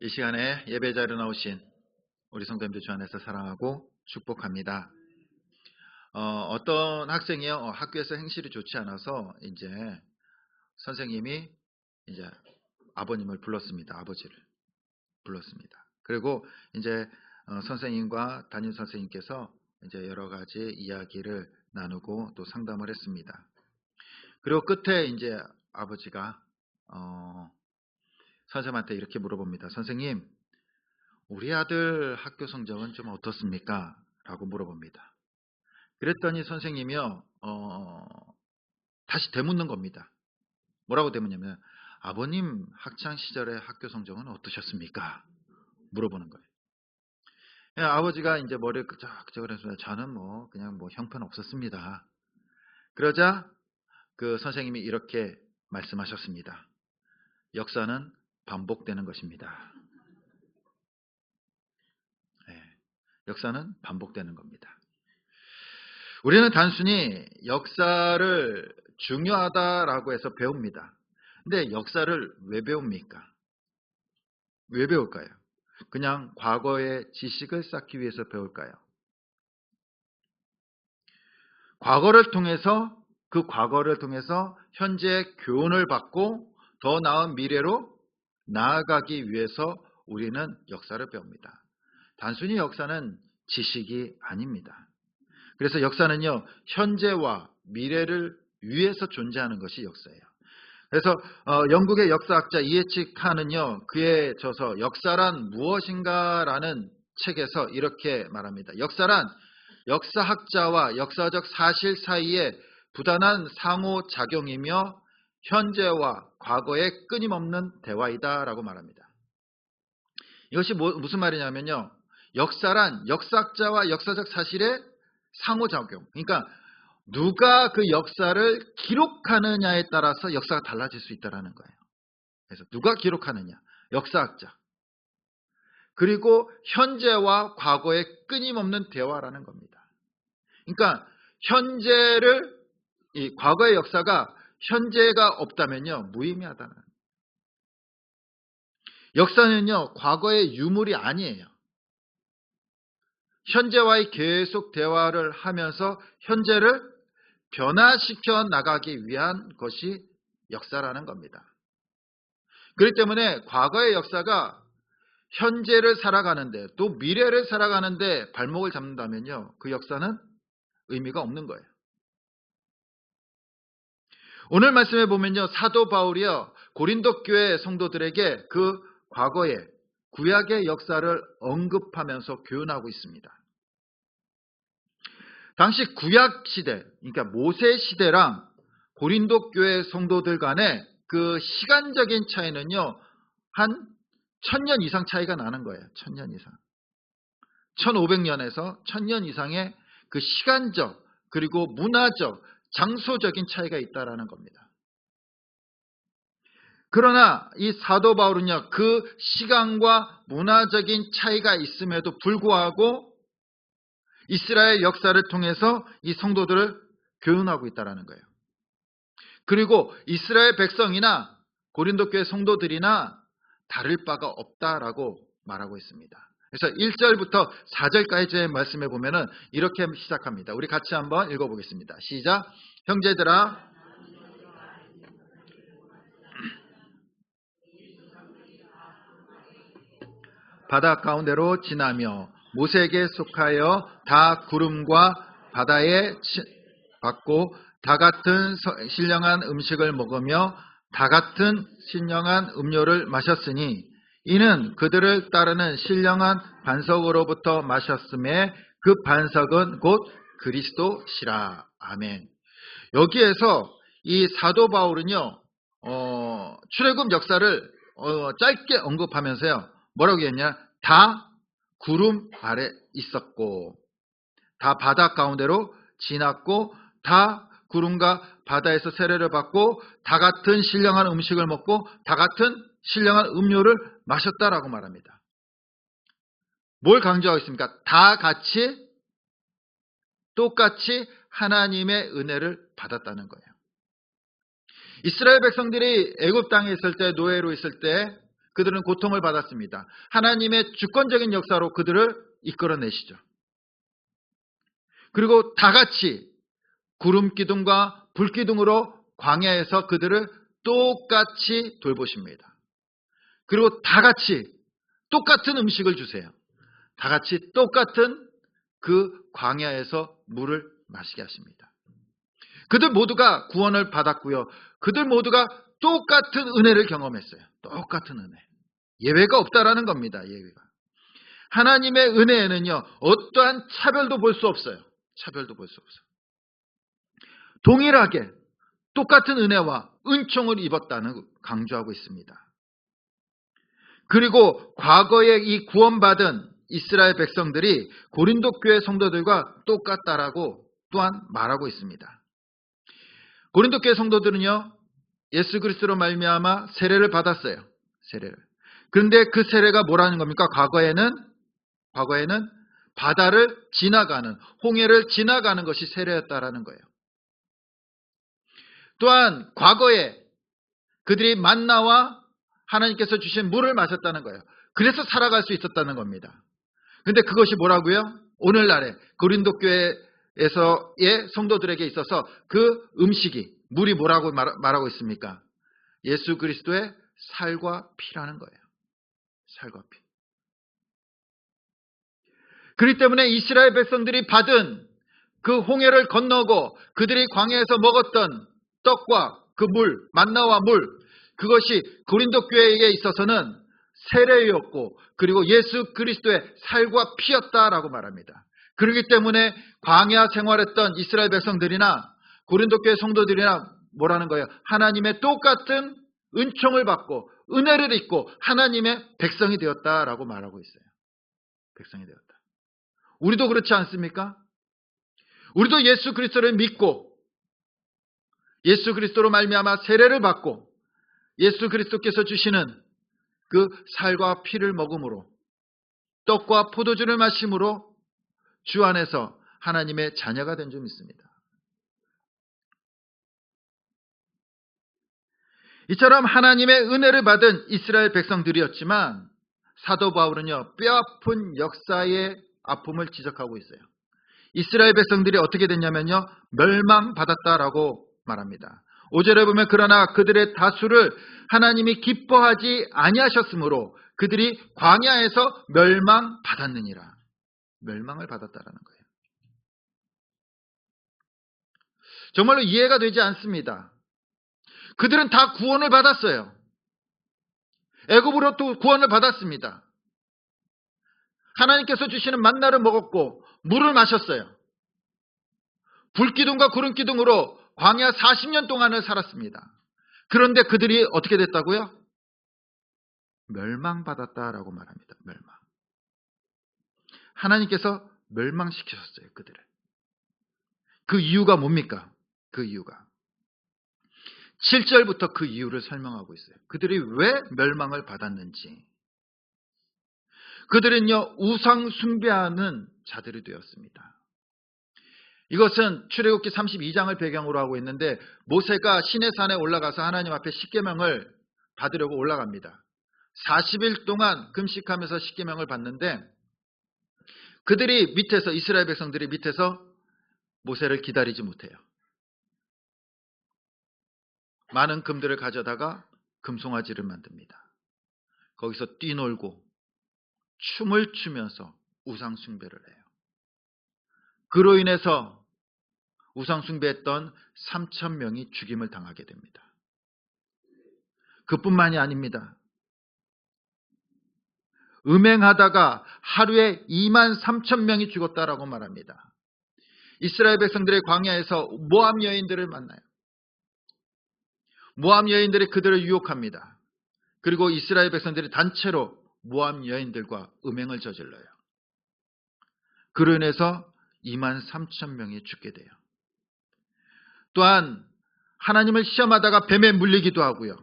이 시간에 예배 자리에 나오신 우리 성도님들 주 안에서 사랑하고 축복합니다. 어떤 학생이요, 학교에서 행실이 좋지 않아서 이제 선생님이 이제 아버님을 불렀습니다. 아버지를 불렀습니다. 그리고 이제 선생님과 담임 선생님께서 이제 여러 가지 이야기를 나누고 또 상담을 했습니다. 그리고 끝에 이제 아버지가 선생님한테 이렇게 물어봅니다. 선생님, 우리 아들 학교 성적은 좀 어떻습니까? 라고 물어봅니다. 그랬더니 선생님이요, 다시 되묻는 겁니다. 뭐라고 되묻냐면, 아버님 학창 시절의 학교 성적은 어떠셨습니까? 물어보는 거예요. 아버지가 이제 머리를 끄적끄적을 해서 저는 그냥 형편 없었습니다. 그러자 그 선생님이 이렇게 말씀하셨습니다. 역사는 반복되는 것입니다. 역사는 반복되는 겁니다. 우리는 단순히 역사를 중요하다라고 해서 배웁니다. 근데 역사를 왜 배웁니까? 왜 배울까요? 그냥 과거의 지식을 쌓기 위해서 배울까요? 그 과거를 통해서 현재의 교훈을 받고 더 나은 미래로 나아가기 위해서 우리는 역사를 배웁니다. 단순히 역사는 지식이 아닙니다. 그래서 역사는요, 현재와 미래를 위해서 존재하는 것이 역사예요. 그래서 영국의 역사학자 이에치 칸은요, 그의 저서 역사란 무엇인가라는 책에서 이렇게 말합니다. 역사란 역사학자와 역사적 사실 사이에 부단한 상호작용이며 현재와 과거의 끊임없는 대화이다라고 말합니다. 이것이 무슨 말이냐면요, 역사란 역사학자와 역사적 사실의 상호작용. 그러니까 누가 그 역사를 기록하느냐에 따라서 역사가 달라질 수 있다는 거예요. 그래서 누가 기록하느냐, 역사학자. 그리고 현재와 과거의 끊임없는 대화라는 겁니다. 그러니까 이 과거의 역사가 현재가 없다면요, 무의미하다는 거예요. 역사는요, 과거의 유물이 아니에요. 현재와의 계속 대화를 하면서 현재를 변화시켜 나가기 위한 것이 역사라는 겁니다. 그렇기 때문에 과거의 역사가 현재를 살아가는데 또 미래를 살아가는데 발목을 잡는다면요, 그 역사는 의미가 없는 거예요. 오늘 말씀에 보면요, 사도 바울이요, 고린도 교회 성도들에게 그 과거의 구약의 역사를 언급하면서 교훈하고 있습니다. 당시 구약 시대, 그러니까 모세 시대랑 고린도 교회 성도들 간의 그 시간적인 차이는요, 한 1000년 이상 차이가 나는 거예요. 1000년 이상. 1500년에서 1000년 이상의 그 시간적 그리고 문화적, 장소적인 차이가 있다라는 겁니다. 그러나 이 사도 바울은요, 그 시간과 문화적인 차이가 있음에도 불구하고 이스라엘 역사를 통해서 이 성도들을 교훈하고 있다는 거예요. 그리고 이스라엘 백성이나 고린도 교회 성도들이나 다를 바가 없다라고 말하고 있습니다. 그래서 1절부터 4절까지의 말씀에 보면은 이렇게 시작합니다. 우리 같이 한번 읽어보겠습니다. 시작. 형제들아, 바다 가운데로 지나며 모세에게 속하여 다 구름과 바다에 받고 다 같은 신령한 음식을 먹으며 다 같은 신령한 음료를 마셨으니 이는 그들을 따르는 신령한 반석으로부터 마셨음에 그 반석은 곧 그리스도시라. 아멘. 여기에서 이 사도 바울은요, 출애굽 역사를 짧게 언급하면서요, 뭐라고 했냐? 다 구름 아래 있었고, 다 바다 가운데로 지났고, 다 구름과 바다에서 세례를 받고, 다 같은 신령한 음식을 먹고, 다 같은 신령한 음료를 마셨다라고 말합니다. 뭘 강조하고 있습니까? 다 같이 똑같이 하나님의 은혜를 받았다는 거예요. 이스라엘 백성들이 애굽 땅에 있을 때, 노예로 있을 때 그들은 고통을 받았습니다. 하나님의 주권적인 역사로 그들을 이끌어내시죠. 그리고 다 같이 구름 기둥과 불 기둥으로 광야에서 그들을 똑같이 돌보십니다. 그리고 다 같이 똑같은 음식을 주세요. 다 같이 똑같은 그 광야에서 물을 마시게 하십니다. 그들 모두가 구원을 받았고요. 그들 모두가 똑같은 은혜를 경험했어요. 똑같은 은혜. 예외가 없다라는 겁니다. 예외가. 하나님의 은혜에는요, 어떠한 차별도 볼 수 없어요. 차별도 볼 수 없어요. 동일하게 똑같은 은혜와 은총을 입었다는 강조하고 있습니다. 그리고 과거에 이 구원받은 이스라엘 백성들이 고린도 교회 성도들과 똑같다라고 또한 말하고 있습니다. 고린도 교회 성도들은요, 예수 그리스도로 말미암아 세례를 받았어요. 세례를. 그런데 그 세례가 뭐라는 겁니까? 과거에는 바다를 지나가는, 홍해를 지나가는 것이 세례였다라는 거예요. 또한 과거에 그들이 만나와 하나님께서 주신 물을 마셨다는 거예요. 그래서 살아갈 수 있었다는 겁니다. 그런데 그것이 뭐라고요? 오늘날에 고린도 교회에서의 성도들에게 있어서 그 음식이, 물이 뭐라고 말하고 있습니까? 예수 그리스도의 살과 피라는 거예요. 살과 피. 그렇기 때문에 이스라엘 백성들이 받은 그 홍해를 건너고 그들이 광야에서 먹었던 떡과 그 물, 만나와 물, 그것이 고린도 교회에 있어서는 세례였고 그리고 예수 그리스도의 살과 피였다라고 말합니다. 그렇기 때문에 광야 생활했던 이스라엘 백성들이나 고린도 교회 성도들이나 뭐라는 거예요? 하나님의 똑같은 은총을 받고 은혜를 입고 하나님의 백성이 되었다라고 말하고 있어요. 백성이 되었다. 우리도 그렇지 않습니까? 우리도 예수 그리스도를 믿고 예수 그리스도로 말미암아 세례를 받고 예수 그리스도께서 주시는 그 살과 피를 먹음으로 떡과 포도주를 마심으로 주 안에서 하나님의 자녀가 된 줄 믿습니다. 이처럼 하나님의 은혜를 받은 이스라엘 백성들이었지만 사도 바울은요, 뼈아픈 역사의 아픔을 지적하고 있어요. 이스라엘 백성들이 어떻게 됐냐면요, 멸망받았다라고 말합니다. 5절에 보면 그러나 그들의 다수를 하나님이 기뻐하지 아니하셨으므로 그들이 광야에서 멸망받았느니라. 멸망을 받았다라는 거예요. 정말로 이해가 되지 않습니다. 그들은 다 구원을 받았어요. 애굽으로부터 구원을 받았습니다. 하나님께서 주시는 만나를 먹었고 물을 마셨어요. 불기둥과 구름기둥으로 광야 40년 동안을 살았습니다. 그런데 그들이 어떻게 됐다고요? 멸망받았다라고 말합니다. 멸망. 하나님께서 멸망시키셨어요, 그들을. 그 이유가 뭡니까? 그 이유가 7절부터 그 이유를 설명하고 있어요. 그들이 왜 멸망을 받았는지. 그들은요, 우상 숭배하는 자들이 되었습니다. 이것은 출애굽기 32장을 배경으로 하고 있는데 모세가 시내산에 올라가서 하나님 앞에 십계명을 받으려고 올라갑니다. 40일 동안 금식하면서 십계명을 받는데 그들이 밑에서, 이스라엘 백성들이 밑에서 모세를 기다리지 못해요. 많은 금들을 가져다가 금송아지를 만듭니다. 거기서 뛰놀고 춤을 추면서 우상 숭배를 해요. 그로 인해서 우상 숭배했던 3,000명이 죽임을 당하게 됩니다. 그뿐만이 아닙니다. 음행하다가 하루에 23,000명이 죽었다라고 말합니다. 이스라엘 백성들의 광야에서 모압 여인들을 만나요. 모압 여인들이 그들을 유혹합니다. 그리고 이스라엘 백성들이 단체로 모압 여인들과 음행을 저질러요. 그로 인해서 23,000명이 죽게 돼요. 또한 하나님을 시험하다가 뱀에 물리기도 하고요.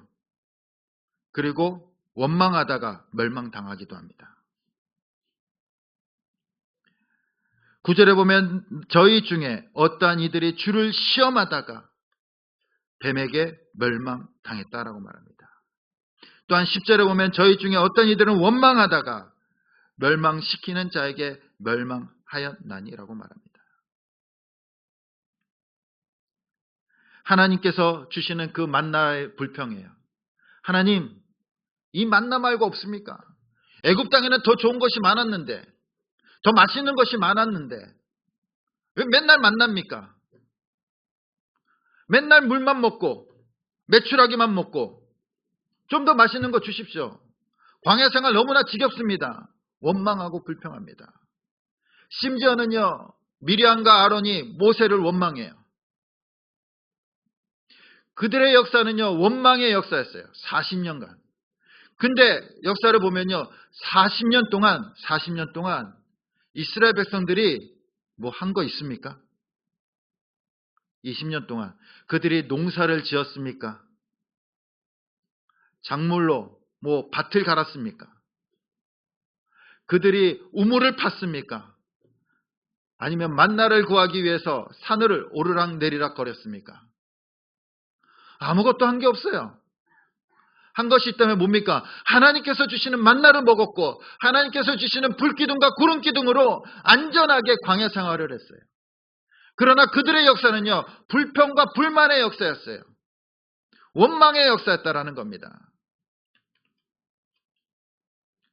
그리고 원망하다가 멸망당하기도 합니다. 9절에 보면 저희 중에 어떠한 이들이 주를 시험하다가 뱀에게 멸망당했다라고 말합니다. 또한 10절에 보면 저희 중에 어떤 이들은 원망하다가 멸망시키는 자에게 멸망하였나니라고 말합니다. 하나님께서 주시는 그 만나의 불평이에요. 하나님, 이 만나 말고 없습니까? 애굽 땅에는 더 좋은 것이 많았는데, 더 맛있는 것이 많았는데 왜 맨날 만납니까? 맨날 물만 먹고 메추라기만 먹고 좀 더 맛있는 거 주십시오. 광야 생활 너무나 지겹습니다. 원망하고 불평합니다. 심지어는요, 미리암과 아론이 모세를 원망해요. 그들의 역사는요, 원망의 역사였어요. 40년간. 근데 역사를 보면요, 40년 동안 이스라엘 백성들이 뭐 한 거 있습니까? 20년 동안 그들이 농사를 지었습니까? 작물로 뭐 밭을 갈았습니까? 그들이 우물을 팠습니까? 아니면 만나를 구하기 위해서 산을 오르락 내리락 거렸습니까? 아무것도 한 게 없어요. 한 것이 있다면 뭡니까? 하나님께서 주시는 만나를 먹었고 하나님께서 주시는 불기둥과 구름기둥으로 안전하게 광야 생활을 했어요. 그러나 그들의 역사는요, 불평과 불만의 역사였어요. 원망의 역사였다라는 겁니다.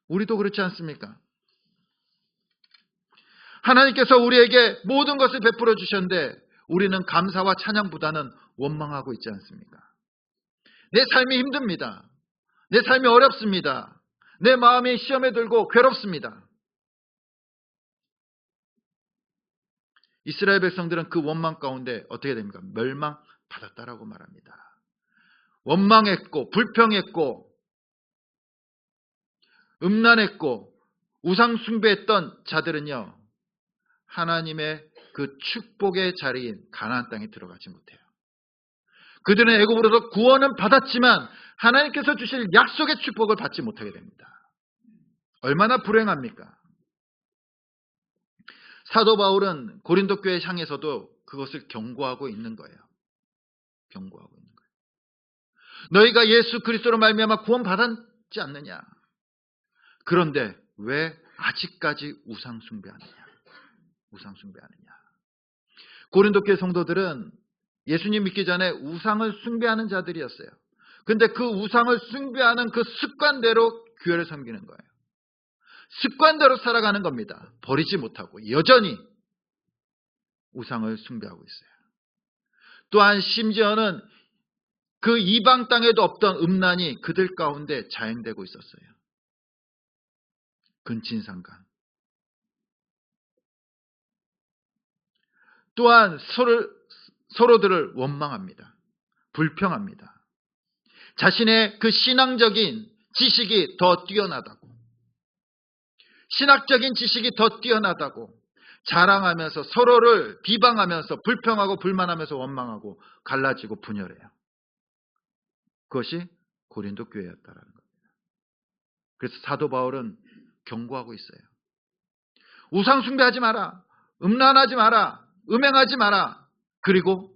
우리도 그렇지 않습니까? 하나님께서 우리에게 모든 것을 베풀어 주셨는데 우리는 감사와 찬양보다는 원망하고 있지 않습니까? 내 삶이 힘듭니다. 내 삶이 어렵습니다. 내 마음이 시험에 들고 괴롭습니다. 이스라엘 백성들은 그 원망 가운데 어떻게 됩니까? 멸망받았다라고 말합니다. 원망했고 불평했고 음란했고 우상 숭배했던 자들은요, 하나님의 그 축복의 자리인 가나안 땅에 들어가지 못해요. 그들은 애굽으로서 구원은 받았지만 하나님께서 주실 약속의 축복을 받지 못하게 됩니다. 얼마나 불행합니까? 사도 바울은 고린도 교회 향해서도 그것을 경고하고 있는 거예요. 경고하고 있는 거예요. 너희가 예수 그리스도로 말미암아 구원 받았지 않느냐? 그런데 왜 아직까지 우상 숭배하느냐? 우상 숭배하느냐? 고린도 교회 성도들은 예수님 믿기 전에 우상을 숭배하는 자들이었어요. 근데 그 우상을 숭배하는 그 습관대로 교회를 섬기는 거예요. 습관대로 살아가는 겁니다. 버리지 못하고 여전히 우상을 숭배하고 있어요. 또한 심지어는 그 이방 땅에도 없던 음란이 그들 가운데 자행되고 있었어요. 근친상간. 또한 서로들을 원망합니다. 불평합니다. 자신의 그 신앙적인 지식이 더 뛰어나다고, 신학적인 지식이 더 뛰어나다고 자랑하면서 서로를 비방하면서 불평하고 불만하면서 원망하고 갈라지고 분열해요. 그것이 고린도 교회였다라는 겁니다. 그래서 사도 바울은 경고하고 있어요. 우상 숭배하지 마라. 음란하지 마라. 음행하지 마라. 그리고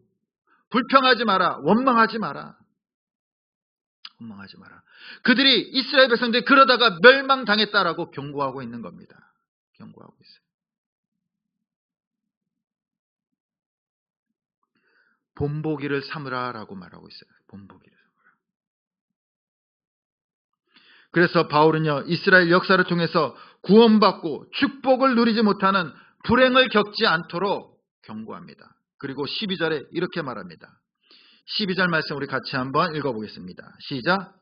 불평하지 마라. 원망하지 마라. 원망하지 마라. 그들이 이스라엘 백성들이 그러다가 멸망당했다라고 경고하고 있는 겁니다. 경고하고 있어요. 본보기를 삼으라라고 말하고 있어요. 본보기를 삼으라. 그래서 바울은요, 이스라엘 역사를 통해서 구원받고 축복을 누리지 못하는 불행을 겪지 않도록 경고합니다. 그리고 12절에 이렇게 말합니다. 12절 말씀 우리 같이 한번 읽어보겠습니다. 시작.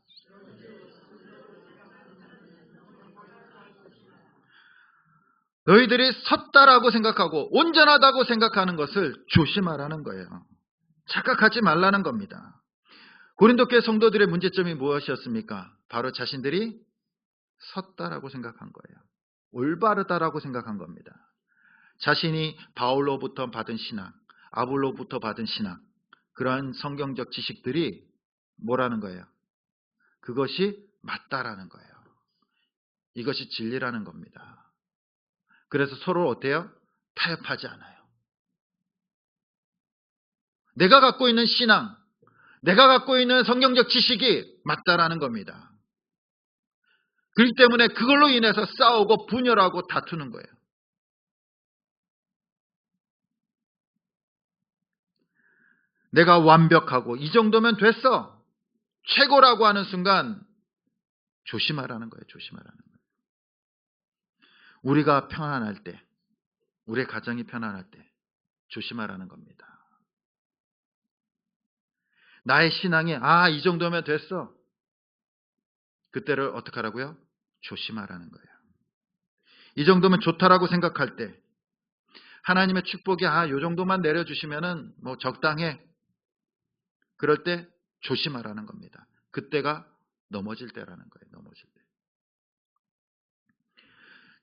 너희들이 섰다라고 생각하고 온전하다고 생각하는 것을 조심하라는 거예요. 착각하지 말라는 겁니다. 고린도 교회 성도들의 문제점이 무엇이었습니까? 바로 자신들이 섰다라고 생각한 거예요. 올바르다라고 생각한 겁니다. 자신이 바울로부터 받은 신학, 아볼로부터 받은 신학, 그러한 성경적 지식들이 뭐라는 거예요? 그것이 맞다라는 거예요. 이것이 진리라는 겁니다. 그래서 서로 어때요? 타협하지 않아요. 내가 갖고 있는 신앙, 내가 갖고 있는 성경적 지식이 맞다라는 겁니다. 그렇기 때문에 그걸로 인해서 싸우고 분열하고 다투는 거예요. 내가 완벽하고 이 정도면 됐어, 최고라고 하는 순간 조심하라는 거예요. 조심하라는 거예요. 우리가 편안할 때, 우리의 가정이 편안할 때 조심하라는 겁니다. 나의 신앙이 이 정도면 됐어, 그때를 어떻게 하라고요? 조심하라는 거예요. 이 정도면 좋다라고 생각할 때, 하나님의 축복이 요 정도만 내려주시면은 뭐 적당해, 그럴 때 조심하라는 겁니다. 그때가 넘어질 때라는 거예요. 넘어질 때.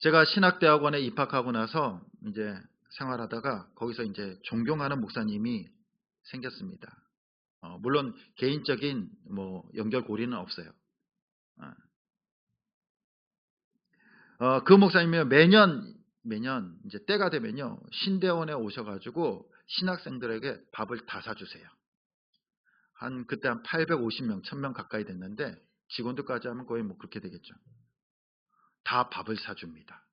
제가 신학대학원에 입학하고 나서 이제 생활하다가 거기서 이제 존경하는 목사님이 생겼습니다. 물론 개인적인 뭐 연결고리는 없어요. 그 목사님이 매년 이제 때가 되면요, 신대원에 오셔가지고 신학생들에게 밥을 다 사주세요. 그때 한 850명, 1000명 가까이 됐는데 직원들까지 하면 거의 뭐 그렇게 되겠죠. 다 밥을 사줍니다.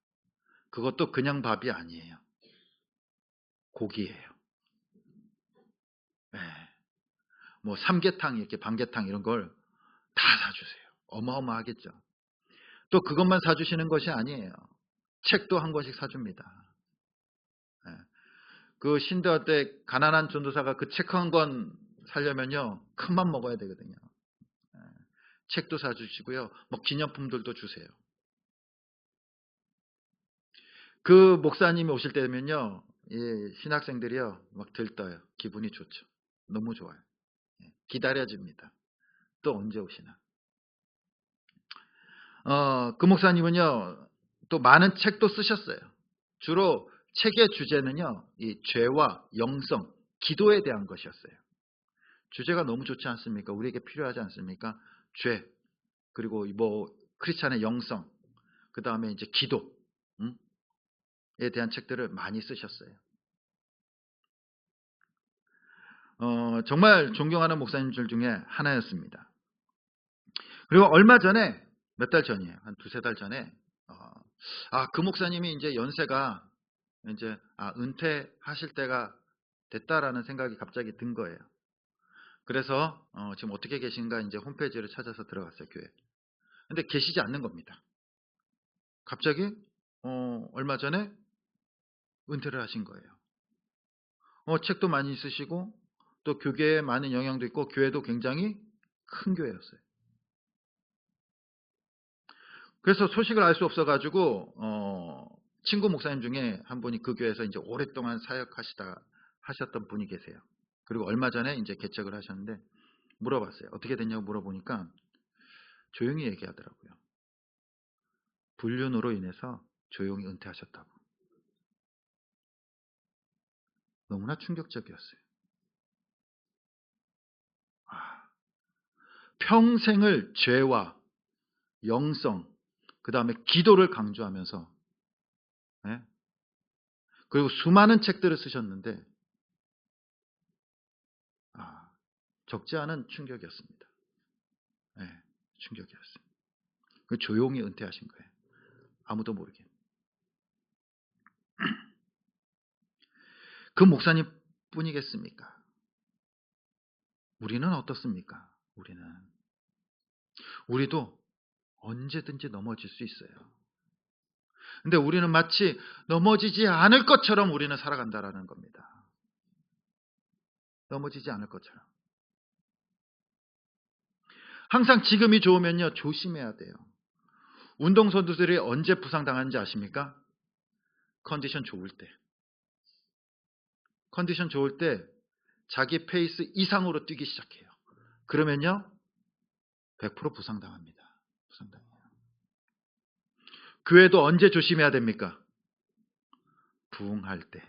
그것도 그냥 밥이 아니에요. 고기예요. 네. 뭐 삼계탕, 이렇게 반계탕 이런 걸 다 사주세요. 어마어마하겠죠. 또 그것만 사주시는 것이 아니에요. 책도 한 권씩 사줍니다. 네. 그 신대원 때 가난한 전도사가 그 책 한 권 사려면요, 큰 맘 먹어야 되거든요. 네. 책도 사주시고요, 뭐 기념품들도 주세요. 그 목사님이 오실 때면요, 신학생들이요 막 들떠요. 기분이 좋죠. 너무 좋아요. 기다려집니다. 또 언제 오시나. 그 목사님은요 또 많은 책도 쓰셨어요. 주로 책의 주제는요, 이 죄와 영성, 기도에 대한 것이었어요. 주제가 너무 좋지 않습니까? 우리에게 필요하지 않습니까? 죄, 그리고 뭐 크리스찬의 영성, 그 다음에 이제 기도, 에 대한 책들을 많이 쓰셨어요. 정말 존경하는 목사님들 중에 하나였습니다. 그리고 얼마 전에, 몇 달 전이에요. 한 두세 달 전에, 그 목사님이 이제 연세가 이제 은퇴하실 때가 됐다라는 생각이 갑자기 든 거예요. 그래서 지금 어떻게 계신가 이제 홈페이지를 찾아서 들어갔어요, 교회. 근데 계시지 않는 겁니다. 갑자기 얼마 전에 은퇴를 하신 거예요. 책도 많이 쓰시고 또 교계에 많은 영향도 있고 교회도 굉장히 큰 교회였어요. 그래서 소식을 알 수 없어가지고 친구 목사님 중에 한 분이 그 교회에서 이제 오랫동안 하셨던 분이 계세요. 그리고 얼마 전에 이제 개척을 하셨는데 물어봤어요. 어떻게 됐냐고 물어보니까 조용히 얘기하더라고요. 불륜으로 인해서 조용히 은퇴하셨다고. 너무나 충격적이었어요. 평생을 죄와 영성, 그 다음에 기도를 강조하면서, 네? 그리고 수많은 책들을 쓰셨는데 적지 않은 충격이었습니다. 네, 충격이었어요. 조용히 은퇴하신 거예요. 아무도 모르게. 그 목사님 뿐이겠습니까? 우리는 어떻습니까? 우리도 언제든지 넘어질 수 있어요. 근데 우리는 마치 넘어지지 않을 것처럼 우리는 살아간다라는 겁니다. 넘어지지 않을 것처럼. 항상 지금이 좋으면요, 조심해야 돼요. 운동선수들이 언제 부상당하는지 아십니까? 컨디션 좋을 때. 컨디션 좋을 때 자기 페이스 이상으로 뛰기 시작해요. 그러면요 100% 부상당합니다. 부상당해요. 교회도 언제 조심해야 됩니까? 부흥할 때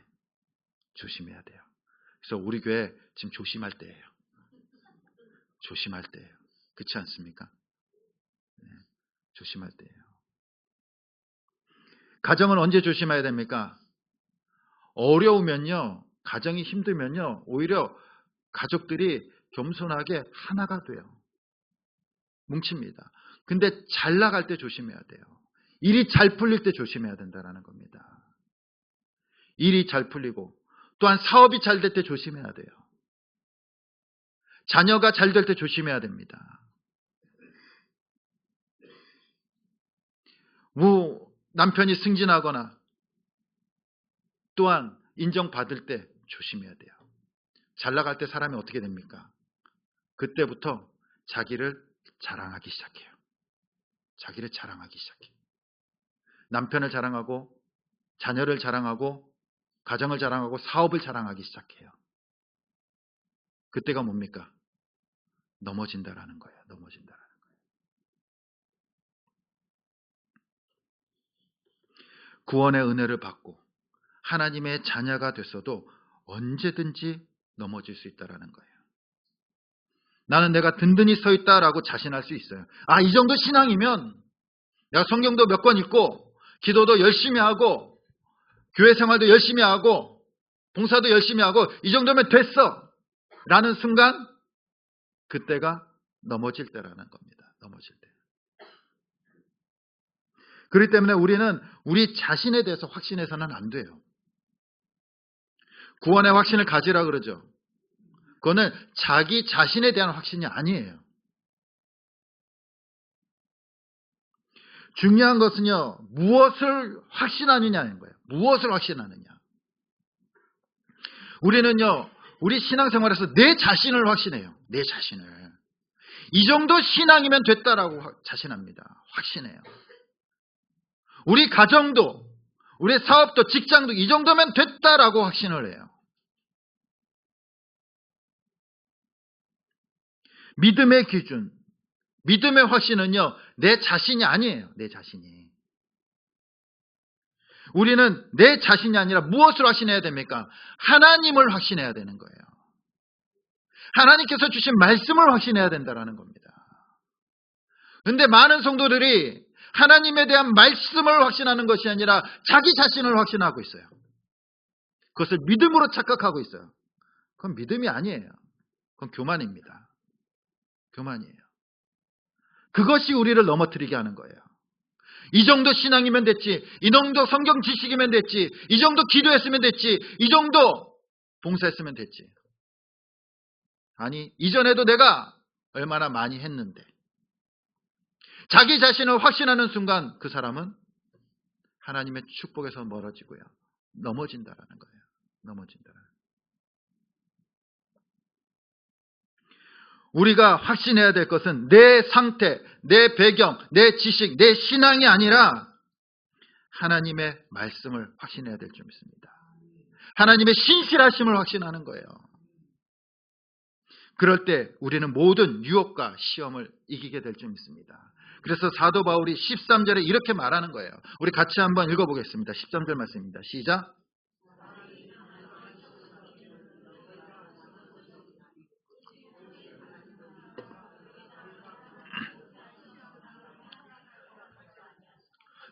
조심해야 돼요. 그래서 우리 교회 지금 조심할 때예요. 조심할 때예요. 그렇지 않습니까? 네, 조심할 때예요. 가정은 언제 조심해야 됩니까? 어려우면요, 가정이 힘들면요, 오히려 가족들이 겸손하게 하나가 돼요. 뭉칩니다. 근데 잘 나갈 때 조심해야 돼요. 일이 잘 풀릴 때 조심해야 된다는 겁니다. 일이 잘 풀리고 또한 사업이 잘 될 때 조심해야 돼요. 자녀가 잘 될 때 조심해야 됩니다. 남편이 승진하거나 또한 인정받을 때 조심해야 돼요. 잘 나갈 때 사람이 어떻게 됩니까? 그때부터 자기를 자랑하기 시작해요. 자기를 자랑하기 시작해요. 남편을 자랑하고 자녀를 자랑하고 가정을 자랑하고 사업을 자랑하기 시작해요. 그때가 뭡니까? 넘어진다라는 거예요. 넘어진다라는 거예요. 구원의 은혜를 받고 하나님의 자녀가 됐어도 언제든지 넘어질 수 있다라는 거예요. 나는 내가 든든히 서 있다라고 자신할 수 있어요. 이 정도 신앙이면 내가 성경도 몇 권 읽고 기도도 열심히 하고 교회 생활도 열심히 하고 봉사도 열심히 하고 이 정도면 됐어 라는 순간 그때가 넘어질 때라는 겁니다. 넘어질 때. 그렇기 때문에 우리는 우리 자신에 대해서 확신해서는 안 돼요. 구원의 확신을 가지라 그러죠. 그거는 자기 자신에 대한 확신이 아니에요. 중요한 것은요, 무엇을 확신하느냐는 거예요. 무엇을 확신하느냐. 우리는요, 우리 신앙생활에서 내 자신을 확신해요. 내 자신을. 이 정도 신앙이면 됐다라고 자신합니다. 확신해요. 우리 가정도, 우리 사업도, 직장도 이 정도면 됐다라고 확신을 해요. 믿음의 기준, 믿음의 확신은요, 내 자신이 아니에요. 내 자신이. 우리는 내 자신이 아니라 무엇을 확신해야 됩니까? 하나님을 확신해야 되는 거예요. 하나님께서 주신 말씀을 확신해야 된다는 겁니다. 그런데 많은 성도들이 하나님에 대한 말씀을 확신하는 것이 아니라 자기 자신을 확신하고 있어요. 그것을 믿음으로 착각하고 있어요. 그건 믿음이 아니에요. 그건 교만입니다. 교만이에요. 그것이 우리를 넘어뜨리게 하는 거예요. 이 정도 신앙이면 됐지, 이 정도 성경 지식이면 됐지, 이 정도 기도했으면 됐지, 이 정도 봉사했으면 됐지. 아니, 이전에도 내가 얼마나 많이 했는데. 자기 자신을 확신하는 순간 그 사람은 하나님의 축복에서 멀어지고요. 넘어진다라는 거예요. 넘어진다라는 거예요. 우리가 확신해야 될 것은 내 상태, 내 배경, 내 지식, 내 신앙이 아니라 하나님의 말씀을 확신해야 될 줄 믿습니다. 하나님의 신실하심을 확신하는 거예요. 그럴 때 우리는 모든 유혹과 시험을 이기게 될 줄 믿습니다. 그래서 사도 바울이 13절에 이렇게 말하는 거예요. 우리 같이 한번 읽어보겠습니다. 13절 말씀입니다. 시작.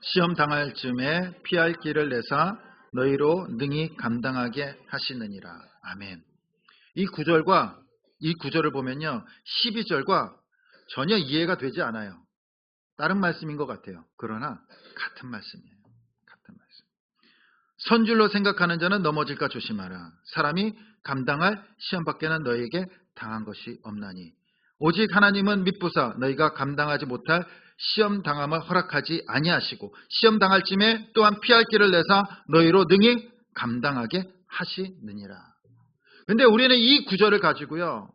시험 당할 즈음에 피할 길을 내사 너희로 능히 감당하게 하시느니라. 아멘. 이 구절을 보면요, 12절과 전혀 이해가 되지 않아요. 다른 말씀인 것 같아요. 그러나 같은 말씀이에요. 같은 말씀. 선줄로 생각하는 자는 넘어질까 조심하라. 사람이 감당할 시험 밖에는 너희에게 당한 것이 없나니 오직 하나님은 미쁘사 너희가 감당하지 못할 시험 당함을 허락하지 아니하시고 시험 당할 쯤에 또한 피할 길을 내사 너희로 능히 감당하게 하시느니라. 근데 우리는 이 구절을 가지고요,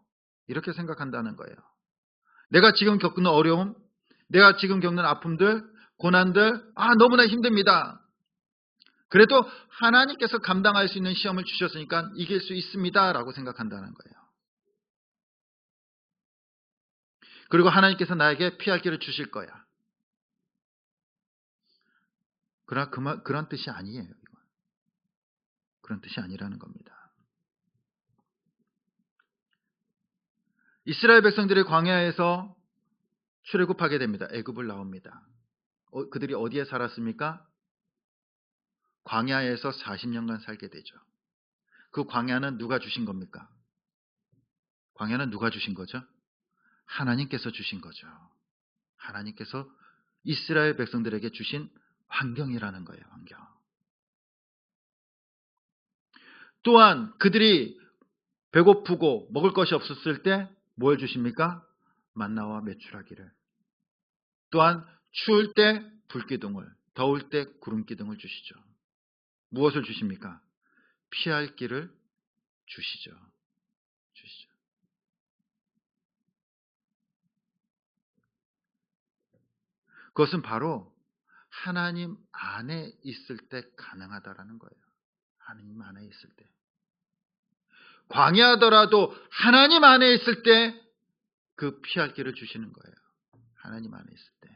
이렇게 생각한다는 거예요. 내가 지금 겪는 어려움, 내가 지금 겪는 아픔들, 고난들, 너무나 힘듭니다. 그래도 하나님께서 감당할 수 있는 시험을 주셨으니까 이길 수 있습니다 라고 생각한다는 거예요. 그리고 하나님께서 나에게 피할 길을 주실 거야. 그러나 그런 뜻이 아니에요. 그런 뜻이 아니라는 겁니다. 이스라엘 백성들이 광야에서 출애굽하게 됩니다. 애굽을 나옵니다. 그들이 어디에 살았습니까? 광야에서 40년간 살게 되죠. 그 광야는 누가 주신 겁니까? 광야는 누가 주신 거죠? 하나님께서 주신 거죠. 하나님께서 이스라엘 백성들에게 주신 환경이라는 거예요. 환경. 또한 그들이 배고프고 먹을 것이 없었을 때 뭘 주십니까? 만나와 메추라기를. 또한 추울 때 불기둥을, 더울 때 구름기둥을 주시죠. 무엇을 주십니까? 피할 길을 주시죠. 그것은 바로 하나님 안에 있을 때 가능하다라는 거예요. 하나님 안에 있을 때. 광야하더라도 하나님 안에 있을 때 그 피할 길을 주시는 거예요. 하나님 안에 있을 때.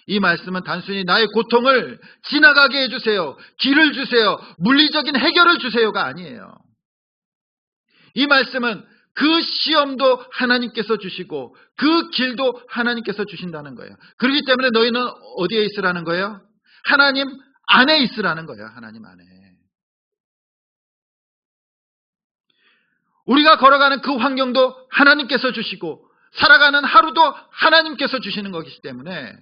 이 말씀은 단순히 나의 고통을 지나가게 해주세요. 길을 주세요. 물리적인 해결을 주세요가 아니에요. 이 말씀은 그 시험도 하나님께서 주시고 그 길도 하나님께서 주신다는 거예요. 그렇기 때문에 너희는 어디에 있으라는 거예요? 하나님 안에 있으라는 거예요. 하나님 안에. 우리가 걸어가는 그 환경도 하나님께서 주시고 살아가는 하루도 하나님께서 주시는 것이기 때문에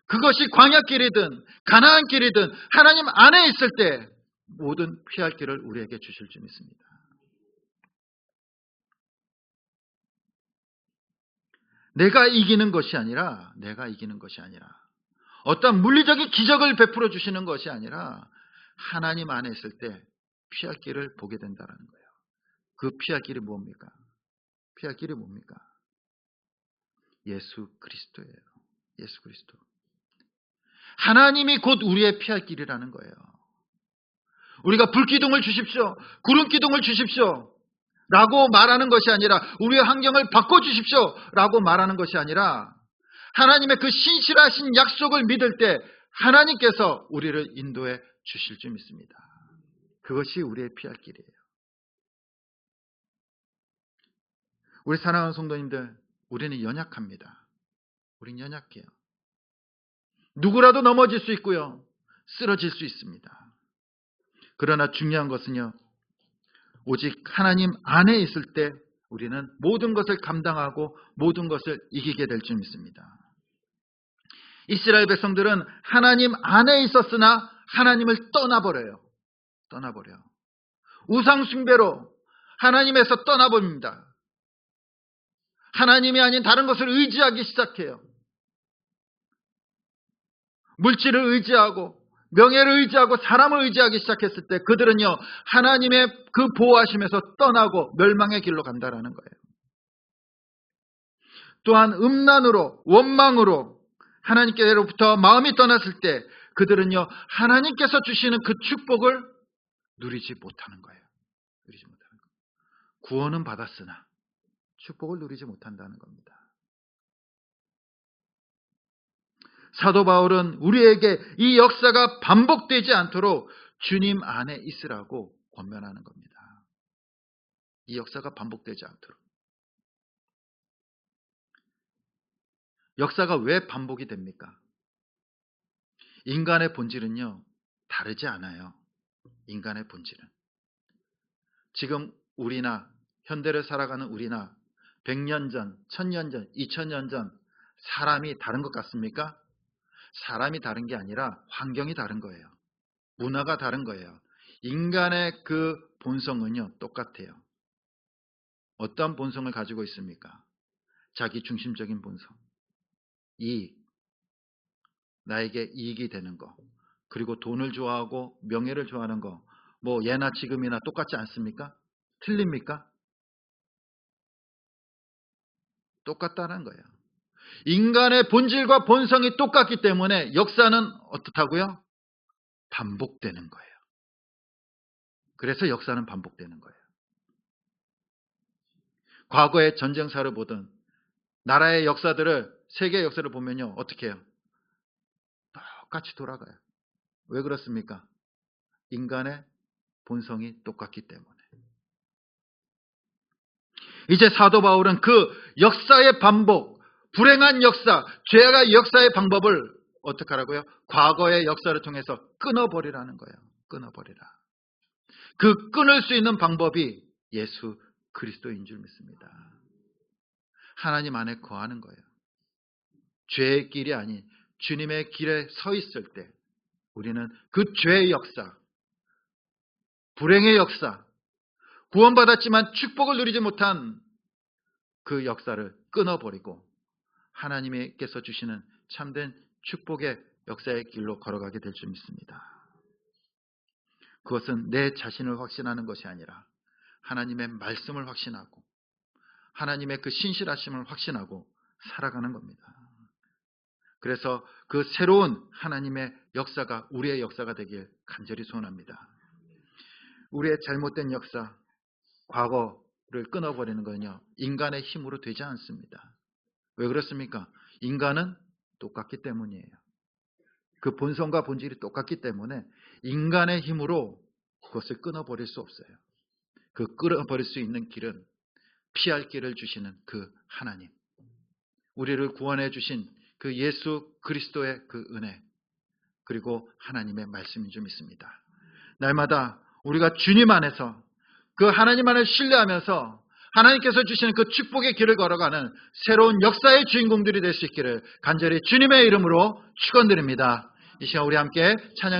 그것이 광야길이든 가나안길이든 하나님 안에 있을 때 모든 피할 길을 우리에게 주실 줄 믿습니다. 내가 이기는 것이 아니라 어떤 물리적인 기적을 베풀어 주시는 것이 아니라 하나님 안에 있을 때 피할 길을 보게 된다는 거예요. 그 피할 길이 뭡니까? 피할 길이 뭡니까? 예수 그리스도예요. 예수 그리스도. 하나님이 곧 우리의 피할 길이라는 거예요. 우리가 불기둥을 주십시오. 구름기둥을 주십시오. 라고 말하는 것이 아니라 우리의 환경을 바꿔주십시오. 라고 말하는 것이 아니라 하나님의 그 신실하신 약속을 믿을 때 하나님께서 우리를 인도해 주실 줄 믿습니다. 그것이 우리의 피할 길이에요. 우리 사랑하는 성도님들, 우리는 연약합니다. 우리는 연약해요. 누구라도 넘어질 수 있고요. 쓰러질 수 있습니다. 그러나 중요한 것은요. 오직 하나님 안에 있을 때 우리는 모든 것을 감당하고 모든 것을 이기게 될 줄 믿습니다. 이스라엘 백성들은 하나님 안에 있었으나 하나님을 떠나버려요. 우상 숭배로 하나님에서 떠나버립니다. 하나님이 아닌 다른 것을 의지하기 시작해요. 물질을 의지하고 명예를 의지하고 사람을 의지하기 시작했을 때 그들은요 하나님의 그 보호하심에서 떠나고 멸망의 길로 간다라는 거예요. 또한 음란으로 원망으로 하나님께로부터 마음이 떠났을 때 그들은요 하나님께서 주시는 그 축복을 누리지 못하는 거예요. 구원은 받았으나 축복을 누리지 못한다는 겁니다. 사도 바울은 우리에게 이 역사가 반복되지 않도록 주님 안에 있으라고 권면하는 겁니다. 이 역사가 반복되지 않도록. 역사가 왜 반복이 됩니까? 인간의 본질은요, 다르지 않아요. 인간의 본질은. 지금 우리나, 현대를 살아가는 우리나, 100년 전, 1000년 전, 2000년 전, 사람이 다른 것 같습니까? 사람이 다른 게 아니라 환경이 다른 거예요. 문화가 다른 거예요. 인간의 그 본성은요, 똑같아요. 어떤 본성을 가지고 있습니까? 자기 중심적인 본성. 이익. 나에게 이익이 되는 거. 그리고 돈을 좋아하고 명예를 좋아하는 거. 뭐 예나 지금이나 똑같지 않습니까? 틀립니까? 똑같다는 거예요. 인간의 본질과 본성이 똑같기 때문에 역사는 어떻다고요? 반복되는 거예요. 그래서 역사는 반복되는 거예요. 과거의 전쟁사를 보든 나라의 역사들을 세계 역사를 보면요. 어떻게 해요? 똑같이 돌아가요. 왜 그렇습니까? 인간의 본성이 똑같기 때문에. 이제 사도 바울은 그 역사의 반복, 불행한 역사, 죄가 역사의 방법을 어떻게 하라고요? 과거의 역사를 통해서 끊어버리라는 거예요. 끊어버리라. 그 끊을 수 있는 방법이 예수 그리스도인 줄 믿습니다. 하나님 안에 거하는 거예요. 죄의 길이 아닌 주님의 길에 서 있을 때 우리는 그 죄의 역사, 불행의 역사, 구원받았지만 축복을 누리지 못한 그 역사를 끊어버리고 하나님께서 주시는 참된 축복의 역사의 길로 걸어가게 될 줄 믿습니다. 그것은 내 자신을 확신하는 것이 아니라 하나님의 말씀을 확신하고 하나님의 그 신실하심을 확신하고 살아가는 겁니다. 그래서 그 새로운 하나님의 역사가 우리의 역사가 되길 간절히 소원합니다. 우리의 잘못된 역사, 과거를 끊어버리는 건요, 인간의 힘으로 되지 않습니다. 왜 그렇습니까? 인간은 똑같기 때문이에요. 그 본성과 본질이 똑같기 때문에 인간의 힘으로 그것을 끊어버릴 수 없어요. 그 끊어버릴 수 있는 길은 피할 길을 주시는 그 하나님, 우리를 구원해 주신 그 예수 그리스도의 그 은혜, 그리고 하나님의 말씀인 줄 믿습니다. 날마다 우리가 주님 안에서 그 하나님 안을 신뢰하면서 하나님께서 주시는 그 축복의 길을 걸어가는 새로운 역사의 주인공들이 될 수 있기를 간절히 주님의 이름으로 축원드립니다. 이 시간 우리 함께 찬양